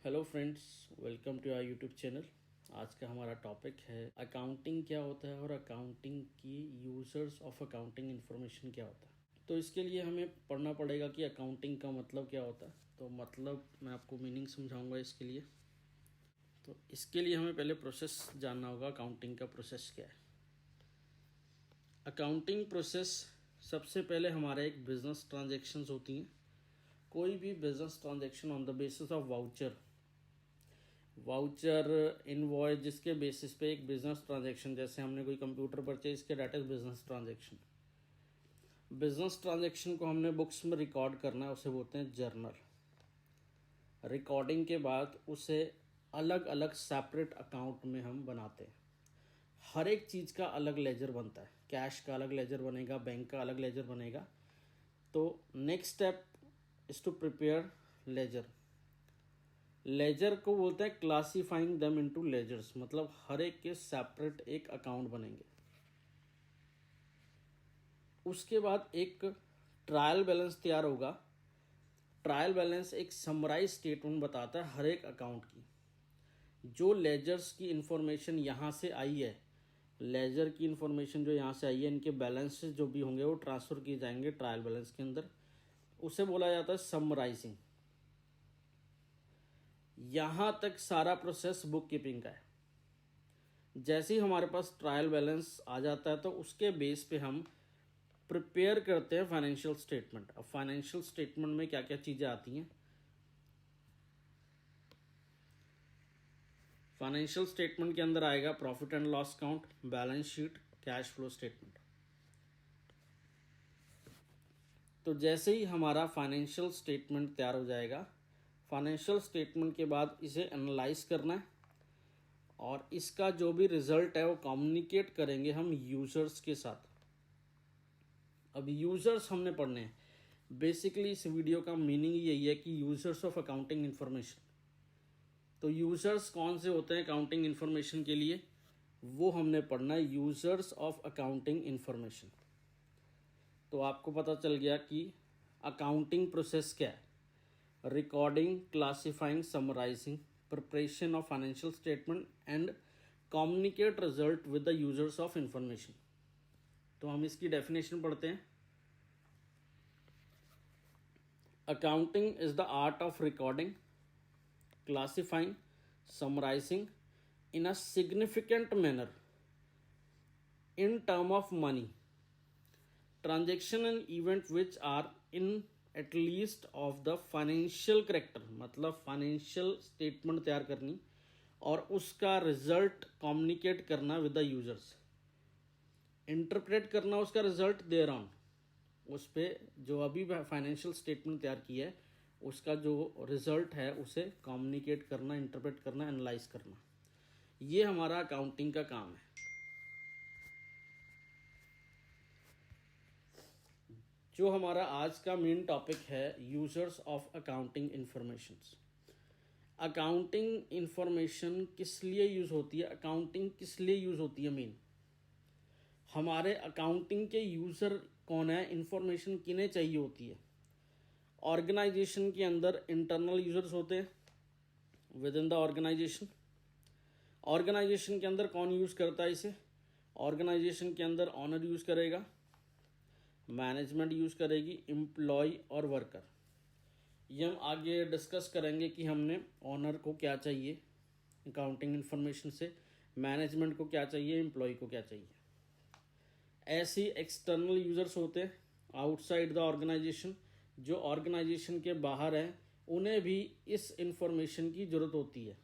Hello friends, welcome to our YouTube channel. आज का हमारा टॉपिक है अकाउंटिंग क्या होता है और अकाउंटिंग की यूजर्स ऑफ अकाउंटिंग इन्फॉर्मेशन क्या होता है। तो इसके लिए हमें पढ़ना पड़ेगा कि अकाउंटिंग का मतलब क्या होता है। तो मतलब मैं आपको मीनिंग समझाऊंगा इसके लिए। तो इसके लिए हमें पहले प्रोसेस जानना होगा, अकाउंटिंग का प्रोसेस क्या है। अकाउंटिंग प्रोसेस सबसे पहले हमारा एक बिजनेस ट्रांजेक्शन्स होती हैं। कोई भी business transaction on the basis of voucher invoice, जिसके बेसिस पे एक बिजनेस ट्रांजैक्शन, जैसे हमने कोई कंप्यूटर परचेज किया, that is business transaction. Business transaction को हमने बुक्स में रिकॉर्ड करना है, उसे बोलते हैं जर्नल। रिकॉर्डिंग के बाद उसे अलग अलग सेपरेट अकाउंट में हम बनाते हैं। हर एक चीज़ का अलग लेजर बनता है। कैश का अलग लेजर बनेगा, बैंक का अलग लेजर बनेगा। तो next step is to prepare ledger. Ledger को बोलते हैं क्लासीफाइंग देम इनटू लेजर्स, मतलब हर एक के सेपरेट एक अकाउंट बनेंगे। उसके बाद एक ट्रायल बैलेंस तैयार होगा। ट्रायल बैलेंस एक समराइज स्टेटमेंट बताता है हर एक अकाउंट की। जो लेजर्स की इंफॉर्मेशन यहाँ से आई है, लेजर की इंफॉर्मेशन जो यहाँ से आई है, इनके बैलेंस जो भी होंगे वो ट्रांसफ़र किए जाएंगे ट्रायल बैलेंस के अंदर। उसे बोला जाता है समराइजिंग। यहाँ तक सारा प्रोसेस बुक कीपिंग का है। जैसे ही हमारे पास ट्रायल बैलेंस आ जाता है तो उसके बेस पे हम प्रिपेयर करते हैं फाइनेंशियल स्टेटमेंट। अब फाइनेंशियल स्टेटमेंट में क्या क्या चीज़ें आती हैं। फाइनेंशियल स्टेटमेंट के अंदर आएगा profit and loss account, balance sheet, cash flow statement. तो जैसे ही हमारा फाइनेंशियल स्टेटमेंट तैयार हो जाएगा, फाइनेंशियल स्टेटमेंट के बाद इसे एनालाइज करना है और इसका जो भी रिजल्ट है वो कम्युनिकेट करेंगे हम यूजर्स के साथ। अब यूजर्स हमने पढ़ने हैं। बेसिकली इस वीडियो का मीनिंग यही है कि यूजर्स ऑफ अकाउंटिंग इन्फॉर्मेशन। तो यूजर्स कौन से होते हैं अकाउंटिंग इन्फॉर्मेशन के लिए, वो हमने पढ़ना है, यूजर्स ऑफ अकाउंटिंग इन्फॉर्मेशन। तो आपको पता चल गया कि अकाउंटिंग प्रोसेस क्या है। Recording, classifying, summarising, preparation of financial statement and communicate result with the users of information. तो हम इसकी डेफिनेशन पढ़ते हैं। Accounting is the art of recording, classifying, summarising in a significant manner in term of money, transaction and event which are in at least of the financial character। मतलब financial statement तैयार करनी और उसका result communicate करना with the users, interpret करना उसका result there on, उस पर जो अभी फाइनेंशियल स्टेटमेंट तैयार की है उसका जो रिजल्ट है उसे कम्युनिकेट करना, इंटरप्रेट करना, एनालाइज करना। ये हमारा अकाउंटिंग का काम है। जो हमारा आज का मेन टॉपिक है, users of accounting informations. Accounting information किस लिए यूज़ होती है, अकाउंटिंग किस लिए यूज़ होती है। मेन हमारे अकाउंटिंग के यूज़र कौन है, इंफॉर्मेशन किन्हें चाहिए होती है। ऑर्गेनाइजेशन के अंदर इंटरनल यूजर्स होते हैं within the organisation. Organisation के अंदर कौन यूज़ करता है इसे, ऑर्गेनाइजेशन के अंदर ऑनर यूज़ करेगा, मैनेजमेंट यूज़ करेगी, एम्प्लॉय और वर्कर। ये हम आगे डिस्कस करेंगे कि हमने ऑनर को क्या चाहिए अकाउंटिंग इन्फॉर्मेशन से, मैनेजमेंट को क्या चाहिए, एम्प्लॉय को क्या चाहिए। ऐसे एक्सटर्नल यूज़र्स होते हैं आउटसाइड द ऑर्गेनाइजेशन, जो ऑर्गेनाइजेशन के बाहर हैं, उन्हें भी इस इंफॉर्मेशन की ज़रूरत होती है।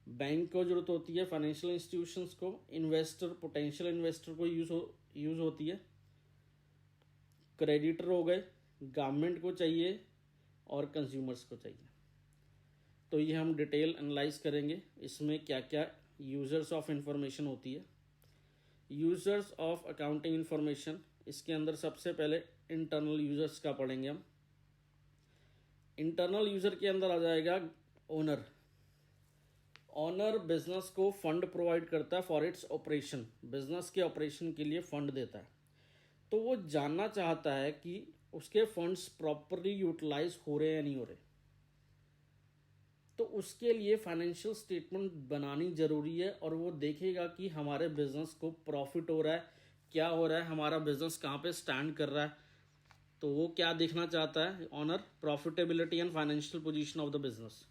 बैंक को ज़रूरत होती है, फाइनेंशियल इंस्टीट्यूशंस को, इन्वेस्टर, पोटेंशियल इन्वेस्टर को यूज़ होती है, क्रेडिटर हो गए, गवर्नमेंट को चाहिए और कंज्यूमर्स को चाहिए। तो ये हम डिटेल एनालाइज करेंगे इसमें क्या क्या यूज़र्स ऑफ इंफॉर्मेशन होती है। यूज़र्स ऑफ अकाउंटिंग इंफॉर्मेशन, इसके अंदर सबसे पहले इंटरनल यूज़र्स का पढ़ेंगे हम। इंटरनल यूज़र के अंदर आ जाएगा ओनर। ऑनर बिजनेस को फंड प्रोवाइड करता है फॉर इट्स ऑपरेशन, बिजनेस के ऑपरेशन के लिए फंड देता है। तो वो जानना चाहता है कि उसके फंड्स प्रॉपरली यूटिलाइज हो रहे हैं या नहीं हो रहे। तो उसके लिए फाइनेंशियल स्टेटमेंट बनानी ज़रूरी है, और वो देखेगा कि हमारे बिजनेस को प्रॉफिट हो रहा है, क्या हो रहा है, हमारा बिजनेस कहाँ पे स्टैंड कर रहा है। तो वो क्या देखना चाहता है, owner profitability and financial position of the business,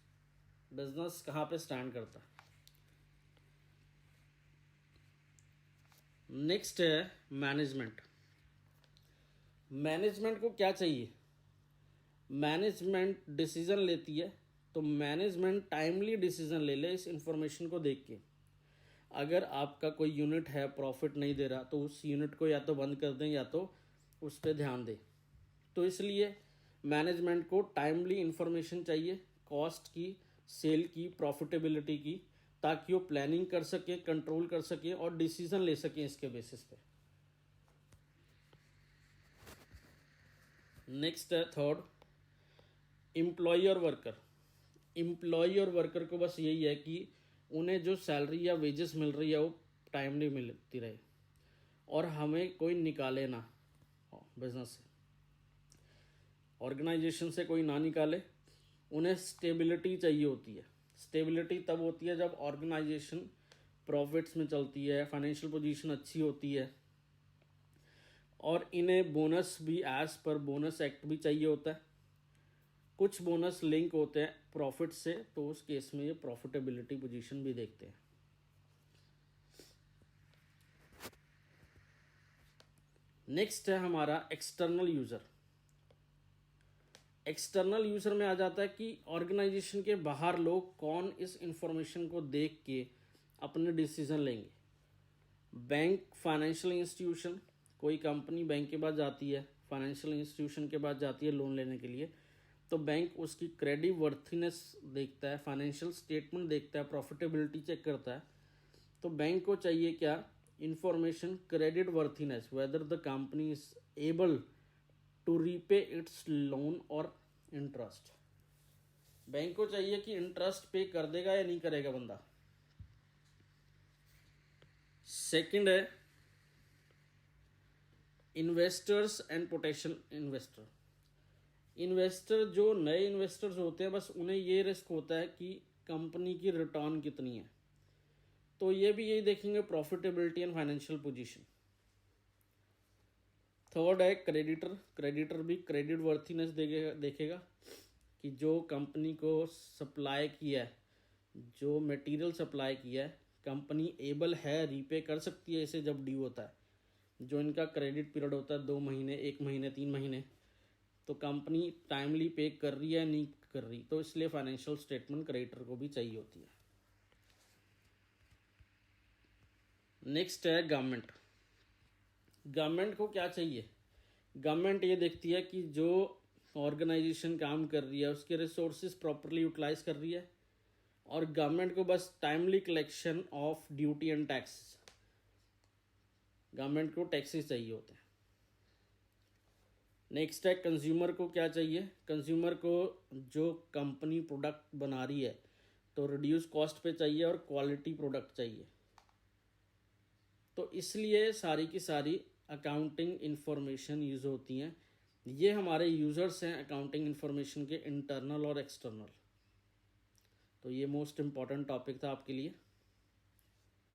business कहाँ पे स्टैंड करता है। नेक्स्ट है मैनेजमेंट। मैनेजमेंट को क्या चाहिए, मैनेजमेंट डिसीजन लेती है, तो मैनेजमेंट टाइमली डिसीजन ले ले इस इंफॉर्मेशन को देख के। अगर आपका कोई यूनिट है प्रॉफिट नहीं दे रहा, तो उस यूनिट को या तो बंद कर दें या तो उस पर ध्यान दें। तो इसलिए मैनेजमेंट को टाइमली इंफॉर्मेशन चाहिए, कॉस्ट की, सेल की, प्रॉफिटेबिलिटी की, ताकि वो प्लानिंग कर सके, कंट्रोल कर सके और डिसीजन ले सके इसके बेसिस पे। नेक्स्ट है थर्ड, एम्प्लॉय और वर्कर। एम्प्लॉय और वर्कर को बस यही है कि उन्हें जो सैलरी या वेजेस मिल रही है वो टाइमली मिलती रहे, और हमें कोई निकाले ना बिजनेस से, ऑर्गेनाइजेशन से कोई ना निकाले। उन्हें स्टेबिलिटी चाहिए होती है। स्टेबिलिटी तब होती है जब ऑर्गेनाइजेशन प्रॉफिट्स में चलती है, फाइनेंशियल पोजीशन अच्छी होती है, और इन्हें बोनस भी एज पर बोनस एक्ट भी चाहिए होता है। कुछ बोनस लिंक होते हैं प्रॉफिट से, तो उस केस में ये प्रॉफिटेबिलिटी पोजीशन भी देखते हैं। नेक्स्ट है हमारा एक्सटर्नल यूज़र। एक्सटर्नल यूज़र में आ जाता है कि ऑर्गेनाइजेशन के बाहर लोग कौन इस इंफॉर्मेशन को देख के अपने डिसीजन लेंगे। बैंक, फाइनेंशियल इंस्टीट्यूशन, कोई कंपनी बैंक के पास जाती है, फाइनेंशियल इंस्टीट्यूशन के पास जाती है लोन लेने के लिए, तो बैंक उसकी क्रेडिट वर्थीनेस देखता है, फाइनेंशियल स्टेटमेंट देखता है, प्रॉफिटेबिलिटी चेक करता है। तो बैंक को चाहिए क्या, information, creditworthiness, whether the company is able to repay its loan और इंटरेस्ट। बैंक को चाहिए कि इंटरेस्ट पे कर देगा या नहीं करेगा बंदा। सेकंड है investors and potential investor. Investor, जो नए इन्वेस्टर्स होते हैं, बस उन्हें ये रिस्क होता है कि कंपनी की रिटर्न कितनी है, तो ये भी यही देखेंगे, profitability and financial position. Third है क्रेडिटर। क्रेडिटर भी क्रेडिट वर्थीनेस देखेगा कि जो कंपनी को सप्लाई किया है, जो मटेरियल सप्लाई किया है, कंपनी एबल है, रीपे कर सकती है इसे जब ड्यू होता है। जो इनका क्रेडिट पीरियड होता है 2 महीने, 1 महीने, 3 महीने, तो कंपनी टाइमली पे कर रही है नहीं कर रही, तो इसलिए फाइनेंशियल स्टेटमेंट क्रेडिटर को भी चाहिए होती है। नेक्स्ट है गवर्नमेंट। गवर्नमेंट को क्या चाहिए, गवर्नमेंट ये देखती है कि जो ऑर्गेनाइजेशन काम कर रही है उसके रिसोर्सेज प्रॉपरली यूटिलाइज कर रही है, और गवर्नमेंट को बस timely collection of duty and tax, government को टैक्सेस चाहिए होते हैं। नेक्स्ट है कंज्यूमर को क्या चाहिए, कंज्यूमर को जो कंपनी प्रोडक्ट बना रही है तो रिड्यूस कॉस्ट पे चाहिए और क्वालिटी प्रोडक्ट चाहिए। तो इसलिए सारी की सारी अकाउंटिंग इंफॉर्मेशन यूज़ होती हैं। ये हमारे यूज़र्स हैं अकाउंटिंग इंफॉर्मेशन के, इंटरनल और एक्सटर्नल। तो ये मोस्ट इम्पॉर्टेंट टॉपिक था आपके लिए।